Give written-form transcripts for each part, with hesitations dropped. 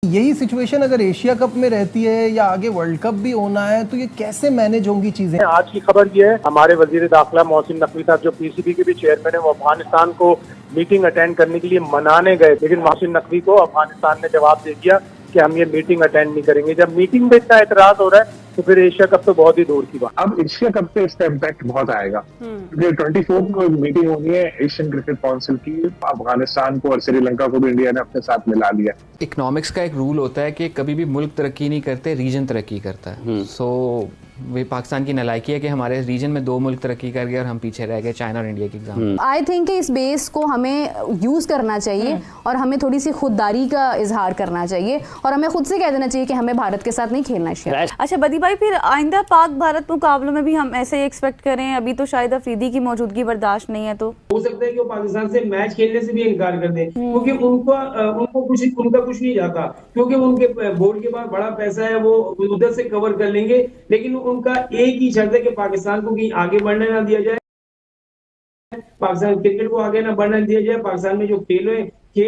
यही सिचुएशन अगर Asia cup में रहती है या आगे वर्ल्ड कप भी होना है तो ये कैसे मैनेज होंगी चीजें? आज की खबर ये है, हमारे वजीर दाखिला मोहसिन नकवी साहब जो पीसीबी के भी चेयरमैन है, वो अफगानिस्तान को मीटिंग अटेंड करने के लिए मनाने गए, लेकिन मोहसिन नकवी को अफगानिस्तान ने जवाब दे दिया कि हम ये मीटिंग अटेंड नहीं करेंगे। जब मीटिंग में इतना एतराज हो रहा है तो फिर एशिया कप तो बहुत ही दूर की बात। अब एशिया कप पे इसका इम्पैक्ट बहुत आएगा, क्योंकि 24 को मीटिंग होनी है एशियन क्रिकेट काउंसिल की। अफगानिस्तान को और श्रीलंका को भी इंडिया ने अपने साथ मिला लिया। इकोनॉमिक्स का एक रूल होता है कि कभी भी मुल्क तरक्की नहीं करते, रीजन तरक्की करता है। सो वे पाकिस्तान की नालायकी है कि हमारे रीजन में 2 मुल्क तरक्की कर गए और हम पीछे रह गए, चाइना और इंडिया के एग्जाम। आई थिंक इस बेस को हमें यूज करना चाहिए और हमें थोड़ी सी खुददारी का इजहार करना चाहिए और हमें खुद से कह देना चाहिए कि हमें भारत के साथ नहीं खेलना चाहिए। अच्छा बदी भाई, फिर आइंदा पाक भारत मुकाबलों में भी हम ऐसे ही एक्सपेक्ट करें? अभी तो शायद अफरीदी की मौजूदगी बर्दाश्त नहीं है, तो हो सकता है कि वो पाकिस्तान से मैच खेलने से भी इनकार कर दें, क्योंकि उनका कुछ नहीं जाता, क्योंकि उनके बोर्ड के पास बड़ा पैसा है, वो उधर से कवर कर लेंगे। लेकिन उनका एक ही शर्त है कि पाकिस्तान को कहीं आगे बढ़ने ना दिया जाए, पाकिस्तान क्रिकेट को आगे ना बढ़ने दिया जाए, पाकिस्तान में जो खेल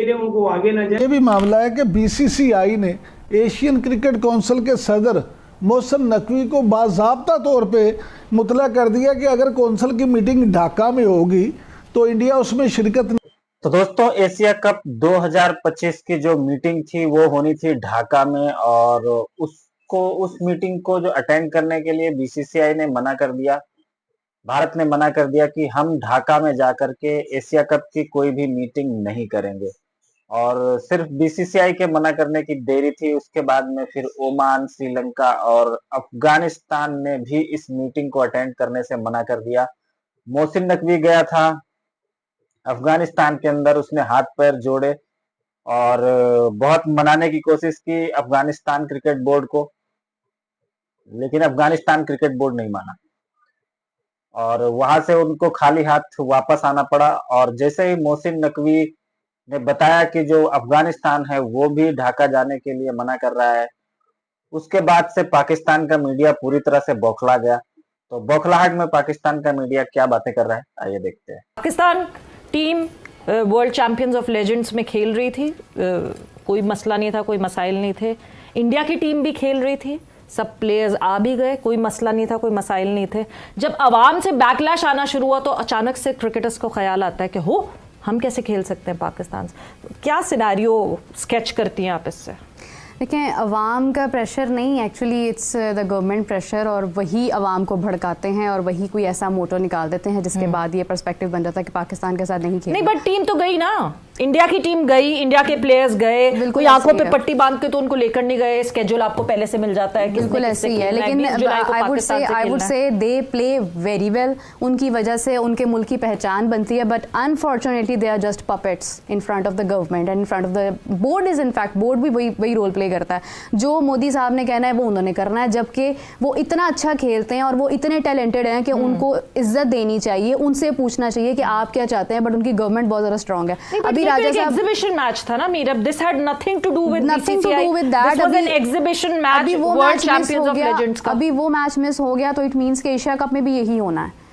है उनको आगे ना जाए। ये भी मामला है कि बीसीसीआई ने एशियन क्रिकेट काउंसिल के सदर मोहसिन नकवी को बाज़ाब्ता तौर पे मुतला कर दिया कि अगर काउंसिल की मीटिंग ढाका में होगी तो इंडिया उसमें शिरकत नहीं। तो दोस्तों, एशिया कप 2025 की जो मीटिंग थी वो होनी थी ढाका में, और उस मीटिंग को जो अटेंड करने के लिए बीसीसीआई ने मना कर दिया, भारत ने मना कर दिया कि हम ढाका में जाकर के एशिया कप की कोई भी मीटिंग नहीं करेंगे। और सिर्फ बीसीसीआई के मना करने की देरी थी, उसके बाद में फिर ओमान, श्रीलंका और अफगानिस्तान ने भी इस मीटिंग को अटेंड करने से मना कर दिया। मोहसिन नकवी गया था अफगानिस्तान के अंदर, उसने हाथ पैर जोड़े और बहुत मनाने की कोशिश की अफगानिस्तान क्रिकेट बोर्ड को, लेकिन अफगानिस्तान क्रिकेट बोर्ड नहीं माना और वहां से उनको खाली हाथ वापस आना पड़ा। और जैसे ही मोहसिन नकवी ने बताया कि जो अफगानिस्तान है वो भी ढाका जाने के लिए मना कर रहा है, उसके बाद से पाकिस्तान का मीडिया पूरी तरह से बौखला गया। तो बौखलाहट में पाकिस्तान का मीडिया क्या बातें कर रहा है, आइए देखते हैं। Pakistan team world champions of legends में खेल रही थी, कोई मसला नहीं था, कोई मसाइल नहीं थे। इंडिया की टीम भी खेल रही थी, सब प्लेयर्स आ भी गए, कोई मसला नहीं था, कोई मसाइल नहीं थे। जब आवाम से बैकलैश आना शुरू हुआ तो अचानक से क्रिकेटर्स को ख्याल आता है कि हम कैसे खेल सकते हैं पाकिस्तान से। क्या सिनेरियो स्केच करती हैं आप इससे? देखें, अवाम का प्रेशर नहीं, actually it's the government pressure, और वही अवाम को भड़काते हैं और वही कोई ऐसा मोटो निकाल देते हैं जिसके बाद ये पर्सपेक्टिव बन जाता है कि पाकिस्तान के साथ नहीं खेलना। नहीं, बट टीम तो गई ना, इंडिया की टीम गई, इंडिया के प्लेयर्स गए, कोई आंखों पे पट्टी बांध के तो उनको लेकर नहीं गए, स्केड्यूल आपको पहले से मिल जाता है। बिल्कुल ऐसे ही है, लेकिन I would say they play very well, उनकी वजह से उनके मुल्क की पहचान बनती है, but unfortunately they are just puppets in front of the government and in front of the board. Is in fact board भी वही रोल प्ले करता है, जो मोदी साहब ने कहना है वो उन्होंने करना है, जबकि वो इतना अच्छा खेलते हैं और वो इतने टैलेंटेड हैं कि उनको इज्जत देनी चाहिए, उनसे पूछना चाहिए कि आप क्या चाहते हैं, बट उनकी गवर्नमेंट बहुत ज्यादा स्ट्रांग है। अभी राजा साहब एग्जीबिशन मैच था ना Meerab, this had nothing to do with that, this was an exhibition match world champions of legends का। अभी वो मैच मिस हो गया तो इट मींस कि एशिया कप में भी यही होना है।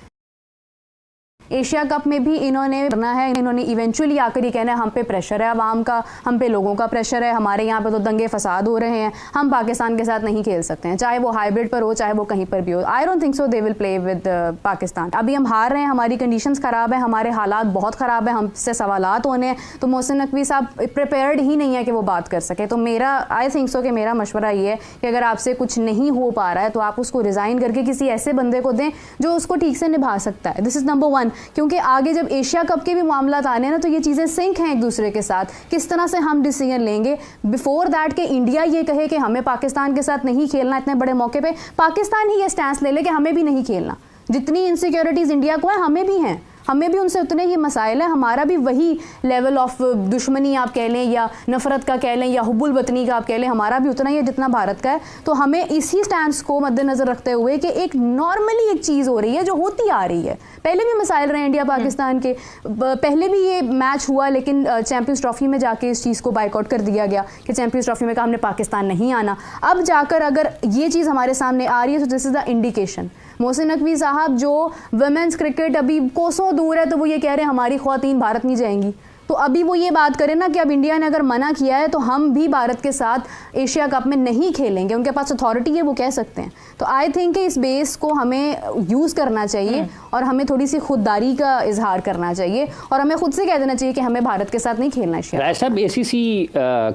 एशिया कप में भी इन्होंने करना है, इन्होंने इवेंचुअली आकर ही कहना है हम पे प्रेशर है अवाम का, हम पे लोगों का प्रेशर है, हमारे यहाँ पे तो दंगे फसाद हो रहे हैं, हम पाकिस्तान के साथ नहीं खेल सकते हैं, चाहे वो हाइब्रिड पर हो चाहे वो कहीं पर भी हो। I don't think so they will play with Pakistan. अभी हम हार रहे हैं, हमारी कंडीशंस खराब है, हमारे हालात बहुत ख़राब है, हमसे सवालात होने हैं, तो मोहसिन नकवी साहब प्रिपेयर्ड ही नहीं है कि वो बात कर सके। तो मेरा आई थिंक सो कि मेरा मशवरा ये है कि अगर आपसे कुछ नहीं हो पा रहा है तो आप उसको रिज़ाइन करके किसी ऐसे बंदे को दें जो उसको ठीक से निभा सकता है। दिस इज़ नंबर 1, क्योंकि आगे जब एशिया कप के भी मामला आने ना तो ये चीज़ें सिंक हैं एक दूसरे के साथ, किस तरह से हम डिसीजन लेंगे बिफोर दैट कि इंडिया ये कहे कि हमें पाकिस्तान के साथ नहीं खेलना, इतने बड़े मौके पे पाकिस्तान ही ये स्टैंस ले ले कि हमें भी नहीं खेलना। जितनी इनसिक्योरिटीज़ इंडिया को है हमें भी हैं, हमें भी उनसे उतने ही मसाइल हैं, हमारा भी वही लेवल ऑफ दुश्मनी आप कह लें या नफ़रत का कह लें या हुब्बुल वतनी का आप कह लें, हमारा भी उतना ही है जितना भारत का है। तो हमें इसी स्टैंड को मद्देनज़र रखते हुए कि एक नॉर्मली एक चीज़ हो रही है जो होती आ रही है, पहले भी मसाइल रहे इंडिया पाकिस्तान के, पहले भी ये मैच हुआ लेकिन चैंपियंस ट्रॉफी में जाके इस चीज़ को बाइकआउट कर दिया गया कि चैंपियंस ट्रॉफी में कहा हमने पाकिस्तान नहीं आना। अब जाकर अगर ये चीज़ हमारे सामने आ रही है तो this is the indication. Mohsin Naqvi साहब जो वुमेंस क्रिकेट अभी कोसों दूर है तो वो ये कह रहे हैं हमारी ख्वातीन भारत नहीं जाएंगी, तो अभी वो ये बात करें ना कि अब इंडिया ने अगर मना किया है तो हम भी भारत के साथ एशिया कप में नहीं खेलेंगे, उनके पास अथॉरिटी है, वो कह सकते हैं। तो आई थिंक कि इस बेस को हमें यूज़ करना चाहिए और हमें थोड़ी सी खुददारी का इजहार करना चाहिए और हमें खुद से कह देना चाहिए कि हमें भारत के साथ नहीं खेलना चाहिए। राय साहब, ACC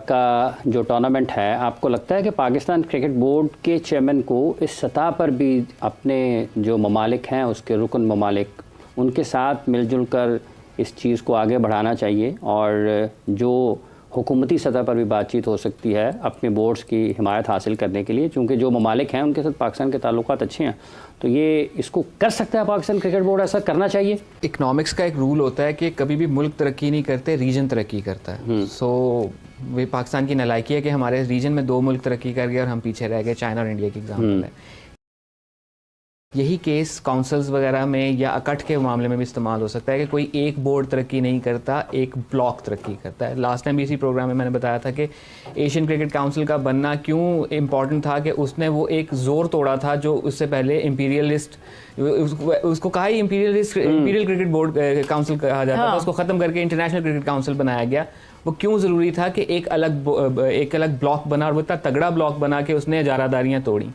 का जो टूर्नामेंट है, आपको लगता है कि पाकिस्तान क्रिकेट बोर्ड के चेयरमैन को इस सतह पर भी अपने जो ममालिक हैं, उसके रुकन ममालिक, उनके साथ मिलजुल कर इस चीज़ को आगे बढ़ाना चाहिए और जो हुकूमती सतह पर भी बातचीत हो सकती है अपने बोर्ड्स की हिमायत हासिल करने के लिए, क्योंकि जो ममालिक हैं उनके साथ पाकिस्तान के ताल्लुकात अच्छे हैं, तो ये इसको कर सकता है पाकिस्तान क्रिकेट बोर्ड, ऐसा करना चाहिए? इकोनॉमिक्स का एक रूल होता है कि कभी भी मुल्क तरक्की नहीं करते, रीजन तरक्की करता है। सो वे पाकिस्तान की नालायकी है कि हमारे रीजन में 2 मुल्क तरक्की कर गए और हम पीछे रह गए। चाइना और इंडिया की एग्जाम्पल है। यही केस काउंसिल्स वगैरह में या अकट के मामले में भी इस्तेमाल हो सकता है कि कोई एक बोर्ड तरक्की नहीं करता, एक ब्लॉक तरक्की करता है। लास्ट टाइम भी इसी प्रोग्राम में मैंने बताया था कि एशियन क्रिकेट काउंसिल का बनना क्यों इम्पॉर्टेंट था, कि उसने वो एक जोर तोड़ा था जो उससे पहले इम्पीरियलिस्ट, उसको कहा ही इम्पीरियल क्रिकेट बोर्ड काउंसिल कहा जाता था, उसको ख़त्म करके इंटरनेशनल क्रिकेट काउंसिल बनाया गया। वो क्यों ज़रूरी था कि एक अलग ब्लॉक बना और वो इतना तगड़ा ब्लॉक बना के उसने इजारादारियाँ तोड़ी।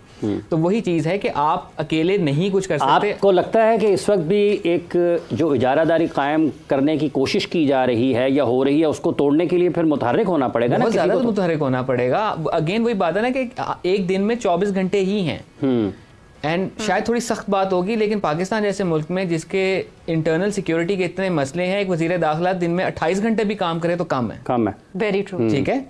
तो वही चीज़ है कि आप अकेले नहीं कुछ कर सकते। आपको लगता है कि इस वक्त भी एक जो इजारादारी कायम करने की कोशिश की जा रही है या हो रही है, उसको तोड़ने के लिए फिर मुतहर्रिक होना पड़ेगा ना? बहुत ज़्यादा मुतहर्रिक होना पड़ेगा। अगेन वही बात है ना कि एक दिन में 24 घंटे ही हैं एंड शायद थोड़ी सख्त बात होगी, लेकिन पाकिस्तान जैसे मुल्क में जिसके इंटरनल सिक्योरिटी के इतने मसले हैं, एक वजीर दाखिला दिन में 28 घंटे भी काम करे तो कम है। Very true. ठीक है,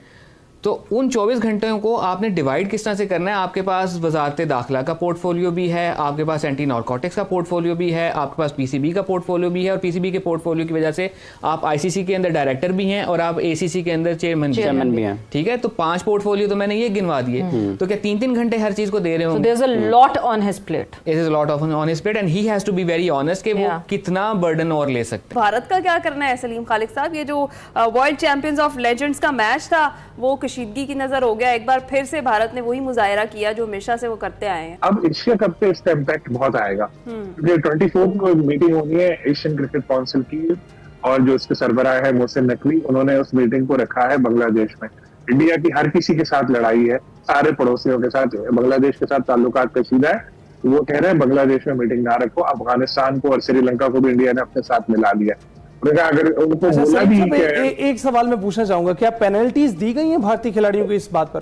तो उन 24 घंटों को आपने डिवाइड किस तरह से करना है? आपके पास वजारत दाखिला का पोर्टफोलियो भी है, आपके पास एंटी नारकोटिक्स का पोर्टफोलियो भी है, आपके पास PCB का पोर्टफोलियो भी है, और PCB के पोर्टफोलियो की वजह से आप ICC के अंदर डायरेक्टर भी हैं और आप ACC के अंदर चेयरमैन भी हैं। ठीक है, तो 5 पोर्टफोलियो तो मैंने ये गिनवा दिए। तो क्या 3-3 घंटे हर चीज को दे रहे हो? There is a lot on his plate. It is a lot on his plate and he has to be very honest कि वो कितना बर्डन और ले सकते हैं। भारत का क्या करना है सलीम खालिक साहब? ये जो वर्ल्ड चैंपियंस ऑफ लेजेंड्स का मैच था वो कशीदगी की नजर हो गया। एक बार फिर से भारत ने वही मुजाहिरा किया जो हमेशा से वो करते आए हैं। अब एशिया कप पे इसका इम्पैक्ट बहुत आएगा, क्योंकि 24 को मीटिंग होनी है एशियन क्रिकेट काउंसिल की, और जो उसके सरबराह है मोहसिन नकवी, उन्होंने उस मीटिंग को रखा है बांग्लादेश में। इंडिया की हर किसी के साथ लड़ाई है, सारे पड़ोसियों के साथ, बांग्लादेश के साथ ताल्लुकात कशीदा है। वो कह रहे हैं बांग्लादेश में मीटिंग ना रखो, अफगानिस्तान को और श्रीलंका को भी इंडिया ने अपने साथ मिला लिया। अगर उनको बोला भी एक सवाल मैं पूछना चाहूंगा, क्या पेनल्टीज दी गई हैं भारतीय खिलाड़ियों को इस बात पर?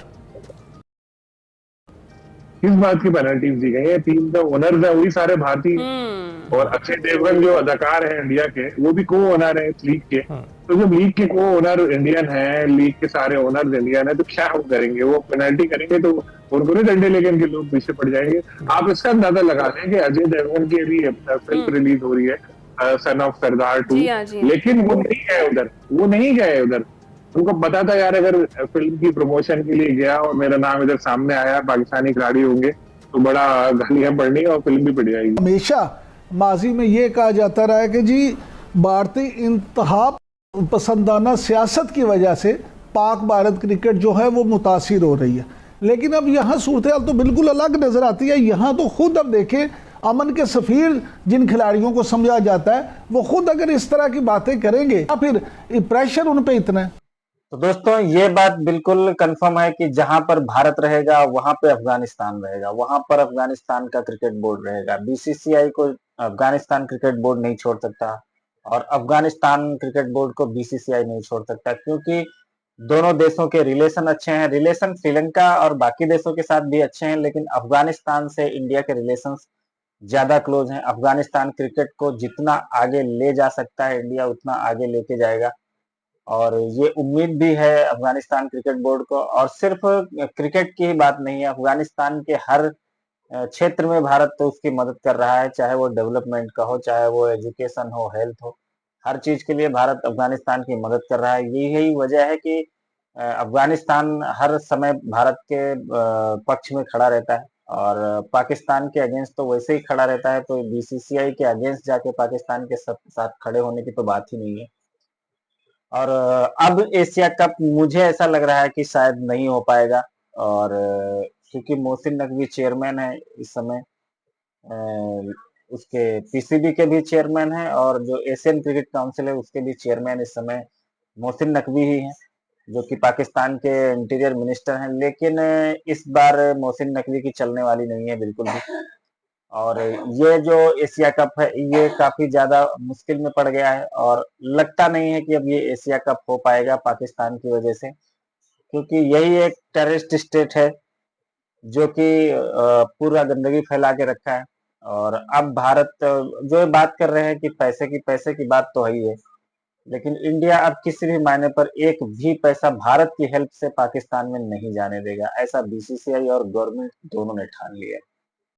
किस बात की पेनल्टीज दी गई है? टीम का ओनर्स है वही सारे भारतीय, और अक्षय देवगन जो अदाकार है इंडिया के, वो भी को ओनर है इस लीग के। तो जब लीग के को ओनर इंडियन है, लीग के सारे ओनर्स इंडियन है, तो क्या वो करेंगे? वो पेनल्टी करेंगे तो उनको नहीं डंडे लेके इनके लोग पीछे पड़ जाएंगे। आप इसका अंदाजा लगा लें कि अजय देवगन की अभी फिल्म रिलीज हो रही है, सन ऑफ सरदार 2, लेकिन वो नहीं गए उधर, वो नहीं गए उधर। उनको पता था यार अगर फिल्म की प्रमोशन के लिए गया और मेरा नाम इधर सामने आया, पाकिस्तानी खिलाड़ी होंगे तो बड़ा गालियां पड़नी और फिल्म भी पड़ जाएगी। हमेशा माजी में ये कहा जाता रहा है कि जी भारतीय इंतहा पसंदाना सियासत की वजह से पाक भारत क्रिकेट जो है वो मुतासिर हो रही है, लेकिन अब यहाँ सूरत हाल तो बिल्कुल अलग नजर आती है। यहाँ तो खुद अब देखें, अमन के सफीर जिन खिलाड़ियों को समझा जाता है वो खुद अगर इस तरह की बातें करेंगे या फिर प्रेशर उन पे इतना है। तो दोस्तों ये बात बिल्कुल कंफर्म है कि जहां पर भारत रहेगा वहां पे अफगानिस्तान रहेगा, वहां पर अफगानिस्तान का क्रिकेट बोर्ड रहेगा। BCCI को अफगानिस्तान क्रिकेट बोर्ड नहीं छोड़ सकता और अफगानिस्तान क्रिकेट बोर्ड को BCCI नहीं छोड़ सकता, क्योंकि दोनों देशों के रिलेशन अच्छे हैं। रिलेशन श्रीलंका और बाकी देशों के साथ भी अच्छे हैं, लेकिन अफगानिस्तान से इंडिया के रिलेशंस ज्यादा क्लोज हैं। अफगानिस्तान क्रिकेट को जितना आगे ले जा सकता है इंडिया उतना आगे लेके जाएगा, और ये उम्मीद भी है अफगानिस्तान क्रिकेट बोर्ड को। और सिर्फ क्रिकेट की ही बात नहीं है, अफगानिस्तान के हर क्षेत्र में भारत तो उसकी मदद कर रहा है, चाहे वो डेवलपमेंट का हो, चाहे वो एजुकेशन हो, हेल्थ हो, हर चीज के लिए भारत अफगानिस्तान की मदद कर रहा है। यही वजह है कि अफगानिस्तान हर समय भारत के पक्ष में खड़ा रहता है और पाकिस्तान के अगेंस्ट तो वैसे ही खड़ा रहता है। तो BCCI के अगेंस्ट जाके पाकिस्तान के साथ खड़े होने की तो बात ही नहीं है। और अब एशिया कप मुझे ऐसा लग रहा है कि शायद नहीं हो पाएगा, और क्योंकि मोहसिन नकवी चेयरमैन है इस समय, उसके PCB के भी चेयरमैन है, और जो एशियन क्रिकेट काउंसिल है उसके भी चेयरमैन इस समय मोहसिन नकवी ही हैं, जो कि पाकिस्तान के इंटीरियर मिनिस्टर हैं। लेकिन इस बार मोहसिन नकवी की चलने वाली नहीं है बिल्कुल भी। और ये जो एशिया कप है ये काफी ज्यादा मुश्किल में पड़ गया है और लगता नहीं है कि अब ये एशिया कप हो पाएगा पाकिस्तान की वजह से, क्योंकि यही एक टेररिस्ट स्टेट है जो कि पूरा गंदगी फैला के रखा है। और अब भारत जो ये बात कर रहे हैं कि पैसे की बात तो है ही है, लेकिन इंडिया अब किसी भी मायने पर एक भी पैसा भारत की हेल्प से पाकिस्तान में नहीं जाने देगा, ऐसा बीसीसीआई और गवर्नमेंट दोनों ने ठान लिया है।